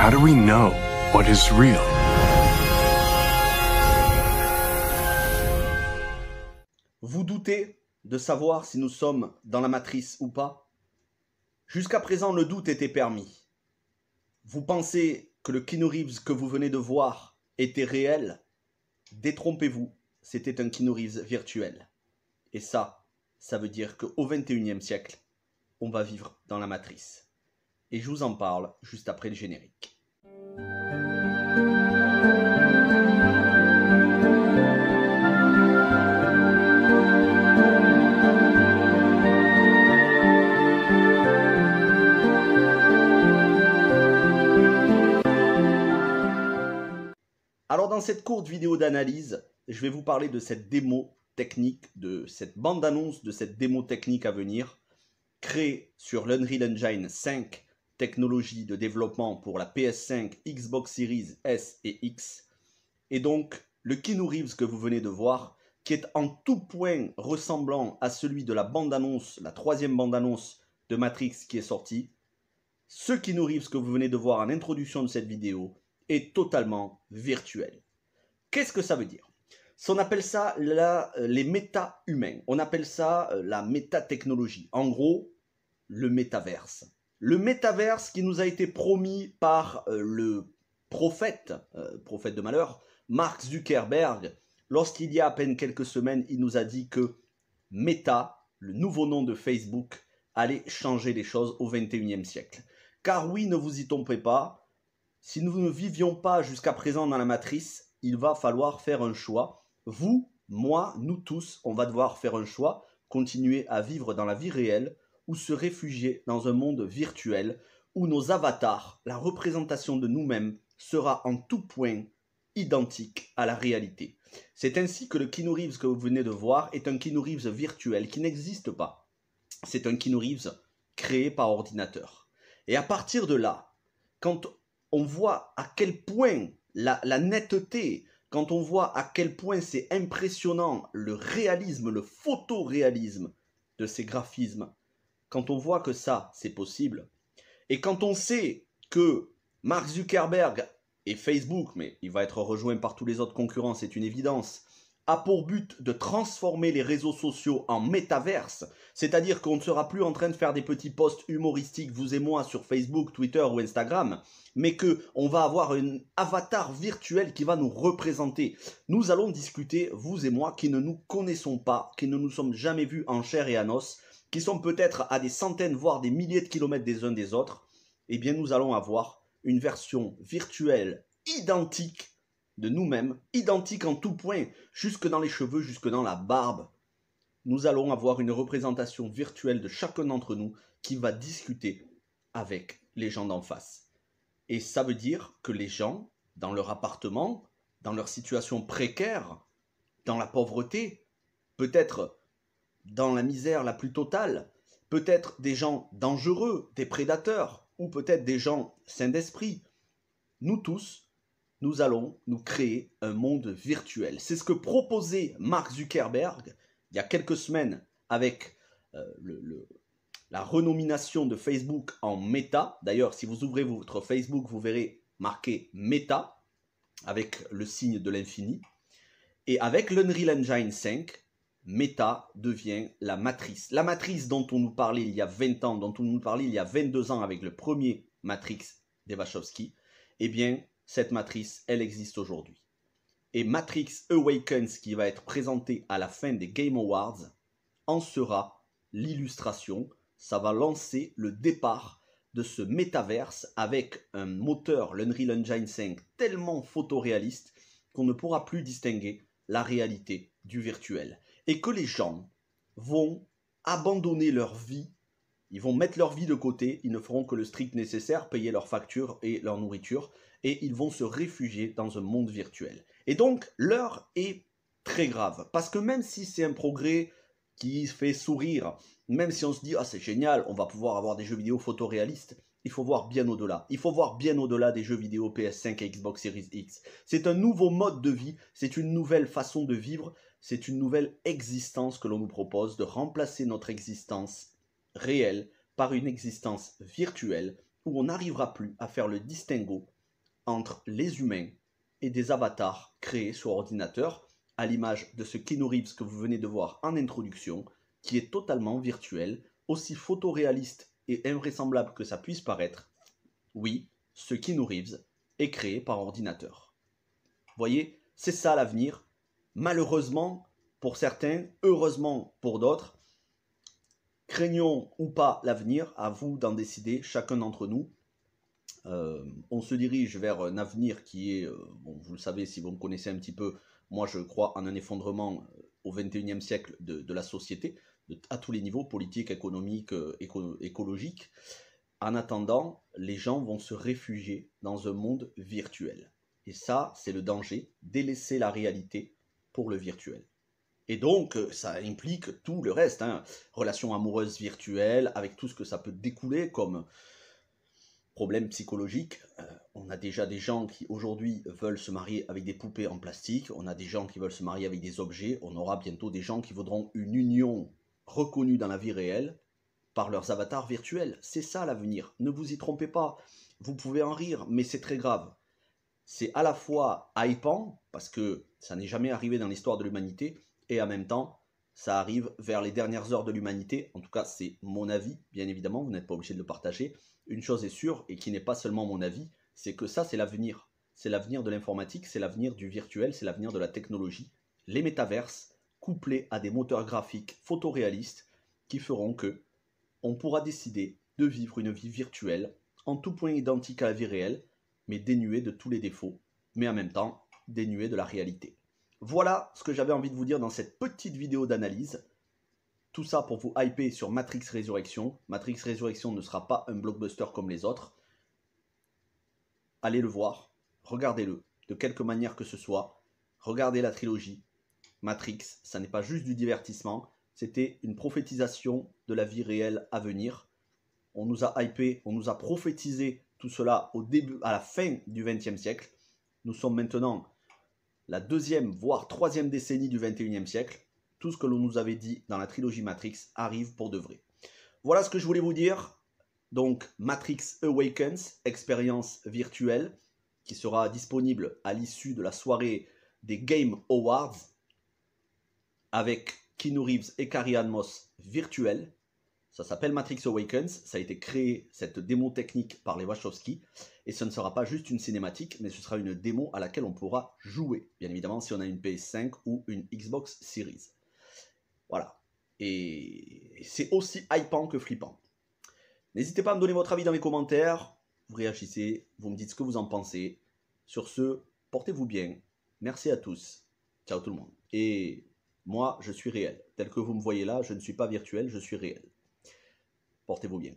How do we know what is real? Vous doutez de savoir si nous sommes dans la matrice ou pas? Jusqu'à présent, le doute était permis. Vous pensez que le Keanu Reeves que vous venez de voir était réel? Détrompez-vous, c'était un Keanu Reeves virtuel. Et ça veut dire qu'au XXIe siècle, on va vivre dans la matrice. Et je vous en parle juste après le générique. Alors dans cette courte vidéo d'analyse, je vais vous parler de cette démo technique, de cette bande-annonce, de cette démo technique à venir, créée sur l'Unreal Engine 5, technologie de développement pour la PS5, Xbox Series S et X. Et donc, le Keanu Reeves que vous venez de voir, qui est en tout point ressemblant à celui de la bande-annonce, la troisième bande-annonce de Matrix qui est sortie, ce Keanu Reeves que vous venez de voir en introduction de cette vidéo est totalement virtuel. Qu'est-ce que ça veut dire? On appelle ça les méta-humains. On appelle ça la métatechnologie. En gros, le métaverse. Le métaverse qui nous a été promis par le prophète de malheur, Mark Zuckerberg, lorsqu'il y a à peine quelques semaines, il nous a dit que Meta, le nouveau nom de Facebook, allait changer les choses au XXIe siècle. Car oui, ne vous y trompez pas, si nous ne vivions pas jusqu'à présent dans la matrice, il va falloir faire un choix. Vous, moi, nous tous, on va devoir faire un choix, continuer à vivre dans la vie réelle ou se réfugier dans un monde virtuel où nos avatars, la représentation de nous-mêmes, sera en tout point identique à la réalité. C'est ainsi que le Keanu Reeves que vous venez de voir est un Keanu Reeves virtuel qui n'existe pas. C'est un Keanu Reeves créé par ordinateur. Et à partir de là, quand on voit à quel point la netteté, quand on voit à quel point c'est impressionnant le réalisme, le photoréalisme de ces graphismes, quand on voit que ça, c'est possible, et quand on sait que Mark Zuckerberg et Facebook, mais il va être rejoint par tous les autres concurrents, c'est une évidence, a pour but de transformer les réseaux sociaux en métaverse, c'est-à-dire qu'on ne sera plus en train de faire des petits posts humoristiques, vous et moi, sur Facebook, Twitter ou Instagram, mais qu'on va avoir un avatar virtuel qui va nous représenter. Nous allons discuter, vous et moi, qui ne nous connaissons pas, qui ne nous sommes jamais vus en chair et en os, qui sont peut-être à des centaines, voire des milliers de kilomètres des uns des autres, eh bien nous allons avoir une version virtuelle identique de nous-mêmes, identique en tout point, jusque dans les cheveux, jusque dans la barbe. Nous allons avoir une représentation virtuelle de chacun d'entre nous qui va discuter avec les gens d'en face. Et ça veut dire que les gens, dans leur appartement, dans leur situation précaire, dans la pauvreté, peut-être dans la misère la plus totale, peut-être des gens dangereux, des prédateurs, ou peut-être des gens sains d'esprit, nous tous, nous allons nous créer un monde virtuel. C'est ce que proposait Mark Zuckerberg il y a quelques semaines avec la renomination de Facebook en Meta. D'ailleurs, si vous ouvrez votre Facebook, vous verrez marqué Meta avec le signe de l'infini. Et avec l'Unreal Engine 5, Meta devient la matrice. La matrice dont on nous parlait il y a 20 ans, dont on nous parlait il y a 22 ans avec le premier Matrix des Wachowski, eh bien, cette matrice, elle existe aujourd'hui. Et Matrix Awakens, qui va être présenté à la fin des Game Awards, en sera l'illustration. Ça va lancer le départ de ce métaverse avec un moteur, l'Unreal Engine 5, tellement photoréaliste qu'on ne pourra plus distinguer la réalité du virtuel. Et que les gens vont abandonner leur vie, ils vont mettre leur vie de côté, ils ne feront que le strict nécessaire, payer leurs factures et leur nourriture, et ils vont se réfugier dans un monde virtuel. Et donc, l'heure est très grave, parce que même si c'est un progrès qui fait sourire, même si on se dit « Ah, c'est génial, on va pouvoir avoir des jeux vidéo photoréalistes », il faut voir bien au-delà. Il faut voir bien au-delà des jeux vidéo PS5 et Xbox Series X. C'est un nouveau mode de vie, c'est une nouvelle façon de vivre, c'est une nouvelle existence que l'on nous propose, de remplacer notre existence réelle par une existence virtuelle où on n'arrivera plus à faire le distinguo entre les humains et des avatars créés sur ordinateur, à l'image de ce Keanu Reeves que vous venez de voir en introduction, qui est totalement virtuel, aussi photoréaliste et invraisemblable que ça puisse paraître. Oui, ce Keanu Reeves est créé par ordinateur. Vous voyez, c'est ça l'avenir. Malheureusement pour certains, heureusement pour d'autres. Craignons ou pas l'avenir, à vous d'en décider, chacun d'entre nous. On se dirige vers un avenir qui est, bon, vous le savez si vous me connaissez un petit peu, moi je crois en un effondrement au XXIe siècle de la société, à tous les niveaux, politique, économique, écologique. En attendant, les gens vont se réfugier dans un monde virtuel. Et ça, c'est le danger, délaisser la réalité pour le virtuel. Et donc, ça implique tout le reste, hein. Relations amoureuses virtuelles, avec tout ce que ça peut découler comme problème psychologique. On a déjà des gens qui aujourd'hui veulent se marier avec des poupées en plastique, on a des gens qui veulent se marier avec des objets, on aura bientôt des gens qui voudront une union reconnue dans la vie réelle par leurs avatars virtuels. C'est ça l'avenir, ne vous y trompez pas, vous pouvez en rire, mais c'est très grave. C'est à la fois hypant, parce que ça n'est jamais arrivé dans l'histoire de l'humanité, et en même temps, ça arrive vers les dernières heures de l'humanité, en tout cas c'est mon avis, bien évidemment, vous n'êtes pas obligé de le partager. Une chose est sûre, et qui n'est pas seulement mon avis, c'est que ça c'est l'avenir. C'est l'avenir de l'informatique, c'est l'avenir du virtuel, c'est l'avenir de la technologie. Les métaverses, couplés à des moteurs graphiques photoréalistes, qui feront que on pourra décider de vivre une vie virtuelle, en tout point identique à la vie réelle, mais dénuée de tous les défauts, mais en même temps dénuée de la réalité. Voilà ce que j'avais envie de vous dire dans cette petite vidéo d'analyse. Tout ça pour vous hyper sur Matrix Résurrection. Matrix Résurrection ne sera pas un blockbuster comme les autres. Allez le voir, regardez-le, de quelque manière que ce soit. Regardez la trilogie. Matrix, ça n'est pas juste du divertissement, c'était une prophétisation de la vie réelle à venir. On nous a hypé, on nous a prophétisé tout cela à la fin du XXe siècle. Nous sommes maintenant la deuxième, voire troisième décennie du XXIe siècle. Tout ce que l'on nous avait dit dans la trilogie Matrix arrive pour de vrai. Voilà ce que je voulais vous dire. Donc, Matrix Awakens, expérience virtuelle, qui sera disponible à l'issue de la soirée des Game Awards, avec Keanu Reeves et Carrie-Anne Moss virtuelle. Ça s'appelle Matrix Awakens, ça a été créé, cette démo technique, par les Wachowski, et ce ne sera pas juste une cinématique, mais ce sera une démo à laquelle on pourra jouer, bien évidemment si on a une PS5 ou une Xbox Series. Voilà, et c'est aussi hypant que flippant. N'hésitez pas à me donner votre avis dans les commentaires, vous réagissez, vous me dites ce que vous en pensez. Sur ce, portez-vous bien, merci à tous, ciao tout le monde. Et moi, je suis réel, tel que vous me voyez là, je ne suis pas virtuel, je suis réel. Portez-vous bien.